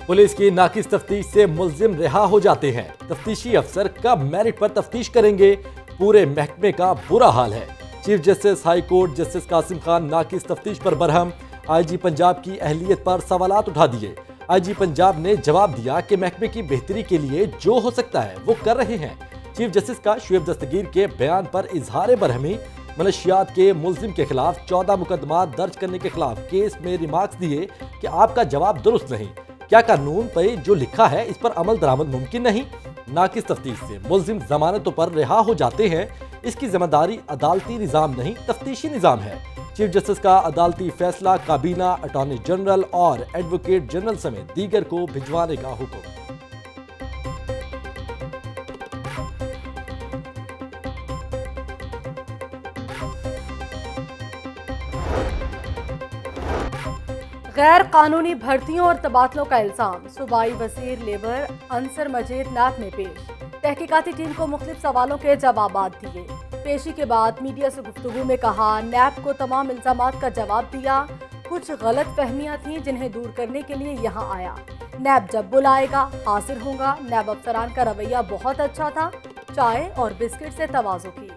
Police की नाकिस तफ्तीश से मुल्जिम रिहा हो जाते हैं। तफ्तीशी अफसर कब मेरिट पर तफ्तीश करेंगे, पूरे महकमे का बुरा हाल है। Chief justice high court justice Qasim Khan नाकिस तफ्तीश पर बरहम। आईजी पंजाब की अहलियत पर सवालात उठा दिए। आईजी पंजाब ने जवाब दिया कि महकमे की बेहतरी के लिए जो हो सकता है वो कर रहे हैं। चीफ जस्टिस का शुएब दस्तगीर के बयान पर इजहार बरहमी। मनशियात के मुल्जिम के खिलाफ 14 मुकदमा दर्ज करने के खिलाफ केस में रिमार्क्स दिए कि आपका जवाब दुरुस्त नहीं। क्या कानून पे जो लिखा है इस पर अमल दरामद मुमकिन नहीं। नाकिस तफ्तीश से मुल्जिम जमानतों पर रिहा हो जाते हैं। इसकी जिम्मेदारी अदालती निज़ाम नहीं, तफ्तीशी निज़ाम है। चीफ जस्टिस का अदालती फैसला काबीना, अटॉर्नी जनरल और एडवोकेट जनरल समेत दीगर को भिजवाने का हुक्म। गैर कानूनी भर्तियों और तबादलों का इल्जाम सूबाई वजीर लेबर अंसर मजीद नाक में पेश। तहकीकाती टीम को मुख्तलिफ सवालों के जवाबात दिए। पेशी के बाद मीडिया से गुफ्तगू में कहा, नैब को तमाम इल्जामात का जवाब दिया। कुछ गलत फहमियाँ थीं जिन्हें दूर करने के लिए यहाँ आया। नैब जब बुलाएगा हाजिर होगा। नैब अफसरान का रवैया बहुत अच्छा था। चाय और बिस्किट से तवाज़ु की।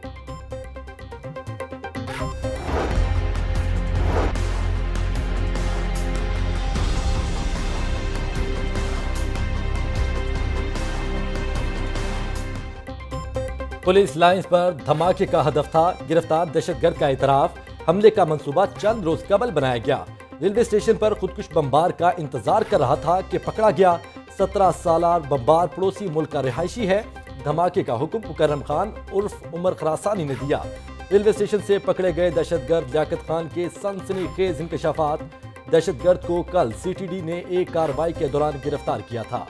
पुलिस लाइंस पर धमाके का हदफ था। गिरफ्तार दहशतगर्द का इतराफ। हमले का मंसूबा चंद रोज कबल बनाया गया। रेलवे स्टेशन पर खुदकुश बमबार का इंतजार कर रहा था कि पकड़ा गया। 17 साला बमबार पड़ोसी मुल्क का रिहायशी है। धमाके का हुक्म मुकर्रम खान उर्फ उमर खरासानी ने दिया। रेलवे स्टेशन से पकड़े गए दहशतगर्द लियाकत खान के सनसनीखेज इंकशाफात। दहशतगर्द को कल CTD ने एक कार्रवाई के दौरान गिरफ्तार किया था।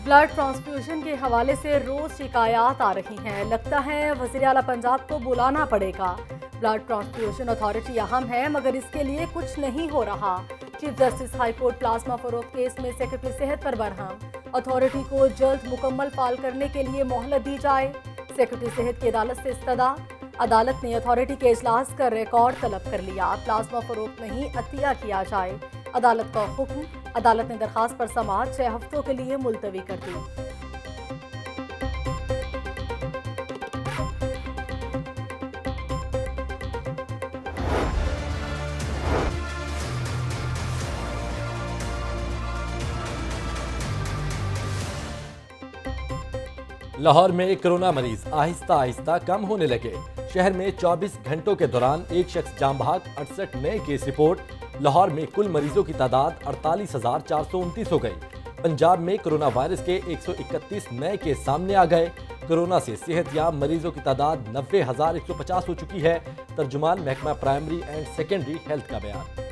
ब्लड ट्रांसफ्यूजन के हवाले से रोज शिकायत आ रही हैं। लगता है वज़ीर आला पंजाब को बुलाना पड़ेगा। ब्लड ट्रांसफ्यूजन अथॉरिटी अहम है मगर इसके लिए कुछ नहीं हो रहा। Chief justice high court plasma फरोख्त केस में सेक्रेटरी सेहत पर बरहम। अथॉरिटी को जल्द मुकम्मल फाल करने के लिए मोहलत दी जाए। सेक्रेटरी सेहत की अदालत से इस्तदा। अदालत ने अथॉरिटी के इजलास का रिकॉर्ड तलब कर लिया। प्लाज्मा फरोख्त नहीं अतिया किया जाए। अदालत का हुक्म। अदालत ने दरखास्त पर समाअत 6 हफ्तों के लिए मुलतवी कर दी। लाहौर में कोरोना मरीज आहिस्ता आहिस्ता कम होने लगे। शहर में 24 घंटों के दौरान एक शख्स जाम भाग, 68 नए केस रिपोर्ट। लाहौर में कुल मरीजों की तादाद 48,429 हो गई। पंजाब में कोरोना वायरस के 131 नए केस सामने आ गए। कोरोना से सेहतयाब मरीजों की तादाद 90,150 हो चुकी है। तर्जुमान महकमा प्राइमरी एंड सेकेंडरी हेल्थ का बयान।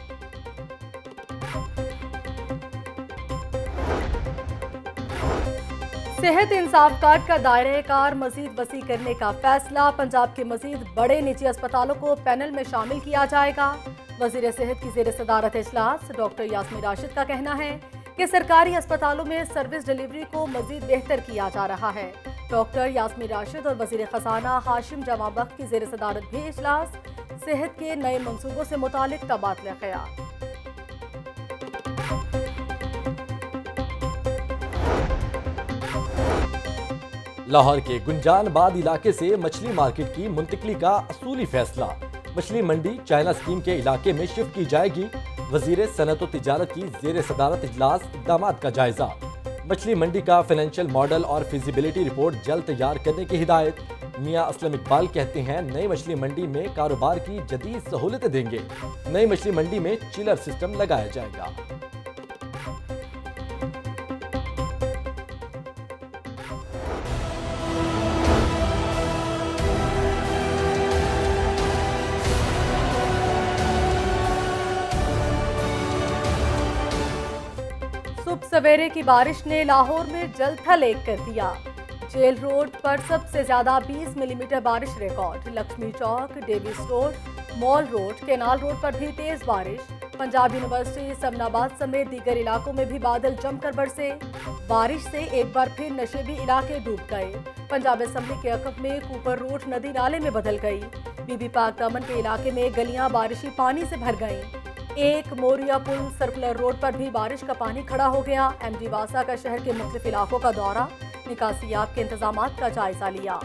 सेहत इंसाफ कार्ड का दायरे कार मजीद वसी करने का फैसला। पंजाब के मजीद बड़े निजी अस्पतालों को पैनल में शामिल किया जाएगा। वजीर सेहत की जेर सदारत इजलास डॉक्टर यास्मीन राशिद का कहना है कि सरकारी अस्पतालों में सर्विस डिलीवरी को मजीद बेहतर किया जा रहा है। डॉक्टर यास्मीन राशिद और वजीर खजाना हाशिम जमाबख्त की जेर सदारत भी इजलास। सेहत के नए मंसूबों से मुतालिक तबादले ख्याल। लाहौर के गुंजानबाद इलाके से मछली मार्केट की मुंतकली का असूली फैसला। मछली मंडी चाइना स्कीम के इलाके में शिफ्ट की जाएगी। वजीर सनत व तिजारत की जेर सदारत इजलास इक़दामात का जायजा। मछली मंडी का फाइनेंशियल मॉडल और फिजिबिलिटी रिपोर्ट जल्द तैयार करने की हिदायत। मियां असलम इकबाल कहते हैं नई मछली मंडी में कारोबार की जदीद सहूलतें देंगे। नई मछली मंडी में चिलर सिस्टम लगाया जाएगा। सवेरे की बारिश ने लाहौर में जलथल एक कर दिया। जेल रोड पर सबसे ज्यादा 20 मिलीमीटर बारिश record. Lakshmi Chowk, Davis Road, Mall Road, Canal Road पर भी तेज बारिश। पंजाब यूनिवर्सिटी, समनाबाद समेत दीगर इलाकों में भी बादल जमकर बरसे। बारिश से एक बार फिर नशेबी इलाके डूब गए। पंजाब असम्बली के अकब में कूपर रोड नदी नाले में बदल गई। बीबी पाक दामन के इलाके में गलियां बारिशी पानी से भर गईं। एक मोरिया पुल सर्कुलर रोड पर भी बारिश का पानी खड़ा हो गया। MD वासा का शहर के मुख्तलिफ इलाकों का दौरा, निकासियात के इंतजामात का जायजा लिया।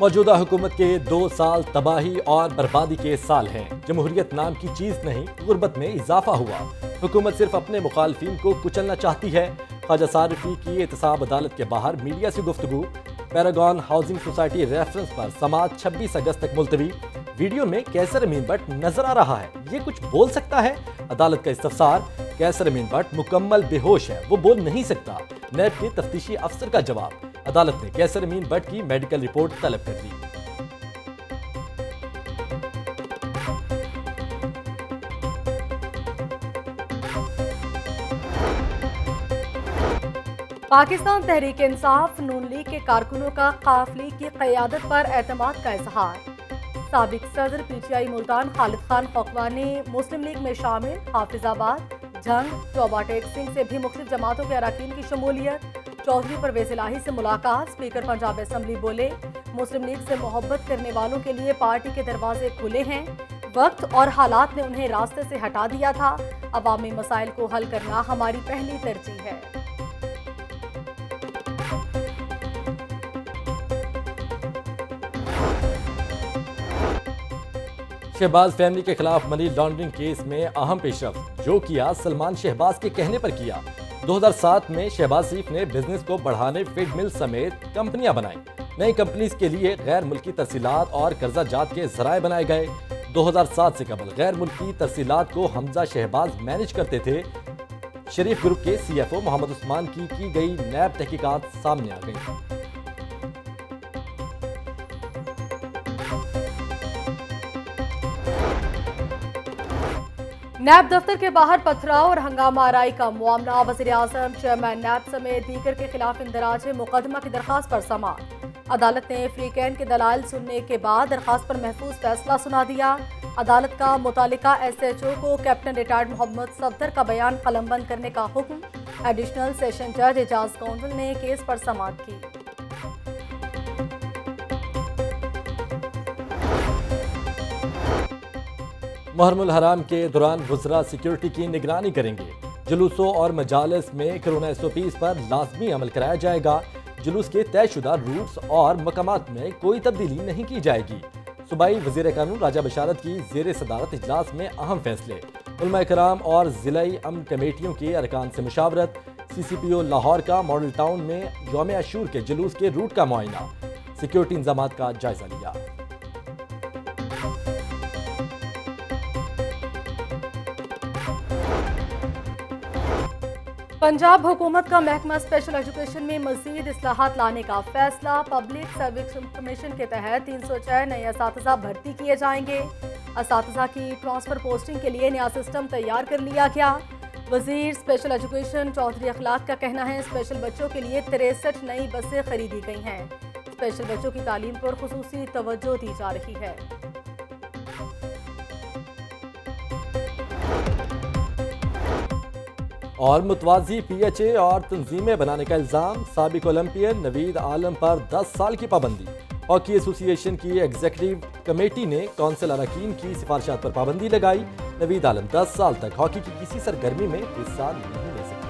मौजूदा हुकूमत के 2 साल तबाही और बर्बादी के साल हैं। जमहूरियत नाम की चीज नहीं, गुर्बत में इजाफा हुआ। हुकूमत सिर्फ अपने मुखालफिन को कुचलना चाहती है। ख्वाजा सारिफी की एहतसाब अदालत के बाहर मीडिया से गुफ्तगू। पैरागॉन हाउसिंग सोसाइटी रेफरेंस पर समाअत 26 अगस्त तक मुलतवी। वीडियो में कैसर अमीन भट्ट नजर आ रहा है, ये कुछ बोल सकता है? अदालत का इस्तफसार, कैसर अमीन भट्ट मुकम्मल बेहोश है, वो बोल नहीं सकता। नैब के तफ्तीशी अफसर का जवाब, अदालत ने कैसर अमीन भट्ट की मेडिकल रिपोर्ट तलब कर ली। पाकिस्तान तहरीक इंसाफ नून लीग के कारकुनों का काफिले की क़यादत पर एतमाद का इजहार। साबिक सदर PTI मुल्तान खालिद खान खोखवानी मुस्लिम लीग में शामिल। हाफिजाबाद, झंग, चौबा टेक सिंह से भी मुख्तलिफ जमातों के अरकान की शमूलियत। चौधरी परवेज इलाही से मुलाकात। स्पीकर पंजाब असम्बली बोले, मुस्लिम लीग से मोहब्बत करने वालों के लिए पार्टी के दरवाजे खुले हैं। वक्त और हालात ने उन्हें रास्ते से हटा दिया था। अवामी मसाइल को हल करना हमारी पहली तरजीह है। शहबाज फैमिली के खिलाफ मनी लॉन्ड्रिंग केस में अहम पेशरफ्त, जो किया सलमान शहबाज के कहने पर किया। 2007 में शहबाज शरीफ ने बिजनेस को बढ़ाने फीड मिल समेत कंपनियां बनाई। नई कंपनीज के लिए गैर मुल्की तरसीलात और कर्जा जात के जराए बनाए गए। 2007 से कबल गैर मुल्की तरसीलात को हमजा शहबाज मैनेज करते थे। शरीफ ग्रुप के CFO मोहम्मद उस्मान की गई नैब तहकीकात सामने आ गई। नैब दफ्तर के बाहर पथराव और हंगामा आराई का मामला। वज़ीर-ए-आज़म, चेयरमैन नैब समेत दीगर के खिलाफ इंदराज मुकदमा की दरखास्त पर समाअत। अदालत ने फ्रीकैन के दलाइल सुनने के बाद दरखास्त पर महफूज फैसला सुना दिया। अदालत का मुतालिका SHO को कैप्टन रिटायर्ड मोहम्मद सफदर का बयान कलमबंद करने का हुक्म। एडिशनल सेशन जज एजाज कौंसल ने केस पर समाअत की। मुहर्रमुल हराम के दौरान वज़रा सिक्योरिटी की निगरानी करेंगे। जुलूसों और मजालिस में कोरोना SOPs पर लाजमी अमल कराया जाएगा। जुलूस के तयशुदा रूट्स और मकामात में कोई तब्दीली नहीं की जाएगी। सूबाई वज़ीर कानून राजा बशारत की ज़ेर सदारत इजलास में अहम फैसले। उलमा कराम और ज़िलाई अमन कमेटियों के अरकान से मुशावरत। CCPO लाहौर का मॉडल टाउन में यौम आशूर के जुलूस के रूट का मुआयना। सिक्योरिटी इंतजामात का जायजा लिया। पंजाब हुकूमत का महकमा स्पेशल एजुकेशन में मजीद इस्लाहात लाने का फैसला। पब्लिक सर्विस कमीशन के तहत 306 नए असातिज़ा भर्ती किए जाएंगे। असातिज़ा की ट्रांसफ़र पोस्टिंग के लिए नया सिस्टम तैयार कर लिया गया। वजीर स्पेशल एजुकेशन चौधरी अखलाक का कहना है, स्पेशल बच्चों के लिए 63 नई बसें खरीदी गई हैं। स्पेशल बच्चों की तालीम पर खुसूसी तवज्जो दी जा रही है। और मुतवाज़ी PHA और तंजीमें बनाने का इल्ज़ाम। साबिक ओलंपियन नवीद आलम पर 10 साल की पाबंदी। हॉकी एसोसिएशन की एग्जीक्यूटिव कमेटी ने कौंसिल अरकान की सिफारिशात पर पाबंदी लगाई। नवीद आलम 10 साल तक हॉकी की किसी सरगर्मी में हिस्सा नहीं ले सकते।